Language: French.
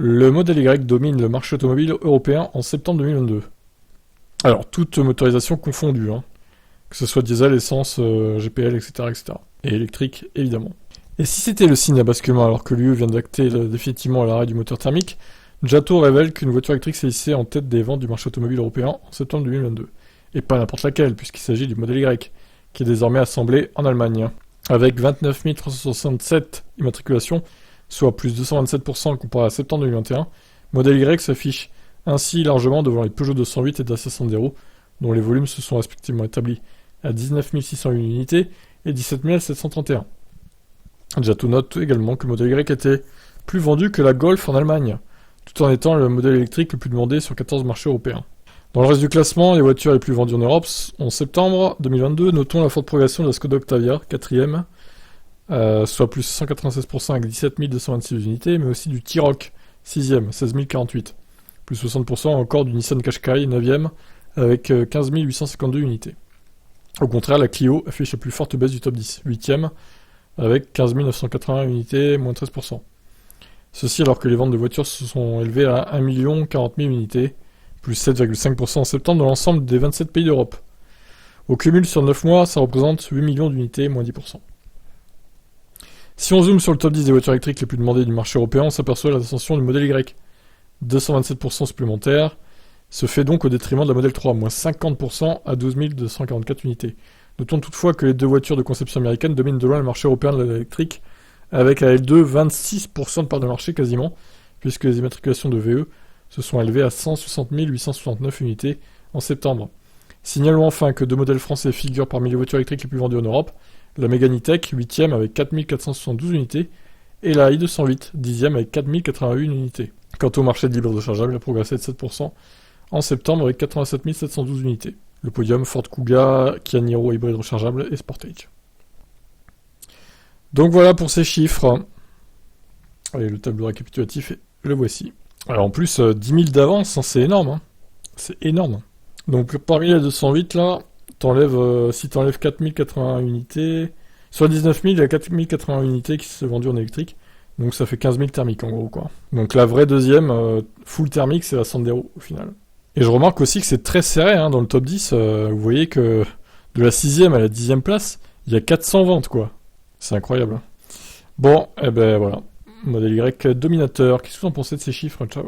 Le modèle Y domine le marché automobile européen en septembre 2022. Alors, toute motorisation confondue, hein. Que ce soit diesel, essence, GPL, etc., etc. Et électrique, évidemment. Et si c'était le signe d'un basculement alors que l'UE vient d'acter définitivement l'arrêt du moteur thermique, Giotto révèle qu'une voiture électrique s'est hissée en tête des ventes du marché automobile européen en septembre 2022. Et pas n'importe laquelle, puisqu'il s'agit du modèle Y, qui est désormais assemblé en Allemagne. Avec 29 367 immatriculations, soit plus de 227% comparé à septembre 2021, modèle Y s'affiche ainsi largement devant les Peugeot 208 et Dacia Sandero, dont les volumes se sont respectivement établis à 19 601 unités et 17 731. Giotto note également que le modèle Y était plus vendu que la Golf en Allemagne, tout en étant le modèle électrique le plus demandé sur 14 marchés européens. Dans le reste du classement, les voitures les plus vendues en Europe, en septembre 2022, notons la forte progression de la Skoda Octavia, 4ème, soit plus 196% avec 17 226 unités, mais aussi du T-Roc, 6ème, 16 048, plus 60% encore du Nissan Qashqai, 9ème, avec 15 852 unités. Au contraire, la Clio affiche la plus forte baisse du top 10, 8ème, avec 15 981 unités, moins 13%. Ceci alors que les ventes de voitures se sont élevées à 1 040 000 unités, plus 7,5% en septembre dans l'ensemble des 27 pays d'Europe. Au cumul sur 9 mois, ça représente 8 millions d'unités, moins 10%. Si on zoome sur le top 10 des voitures électriques les plus demandées du marché européen, on s'aperçoit l'ascension du modèle Y. 227% supplémentaire se fait donc au détriment de la modèle 3, moins 50% à 12 244 unités. Notons toutefois que les deux voitures de conception américaine dominent de loin le marché européen de l'électrique, avec à L2 26% de part de marché quasiment, puisque les immatriculations de VE se sont élevées à 160 869 unités en septembre. Signalons enfin que deux modèles français figurent parmi les voitures électriques les plus vendues en Europe, la Mégane E-Tech, 8ème avec 4472 unités, et la i208, 10ème avec 4081 unités. Quant au marché de l'hybride rechargeable, il a progressé de 7% en septembre avec 87 712 unités. Le podium, Ford Kuga, Kia Niro hybride rechargeable et Sportage. Donc voilà pour ces chiffres. Allez, le tableau récapitulatif, le voici. Alors en plus, 10 000 d'avance, hein, c'est énorme. Hein. C'est énorme. Donc parmi les 208 là, si t'enlèves 4081 unités, soit 19 000, il y a 4081 unités qui se sont vendues en électrique. Donc ça fait 15 000 thermiques en gros quoi. Donc la vraie deuxième full thermique, c'est la Sandero au final. Et je remarque aussi que c'est très serré hein, dans le top 10. Vous voyez que de la 6ème à la 10ème place, il y a 400 ventes quoi. C'est incroyable. Bon, et ben voilà. Modèle Y dominateur. Qu'est-ce que vous en pensez de ces chiffres? Ciao.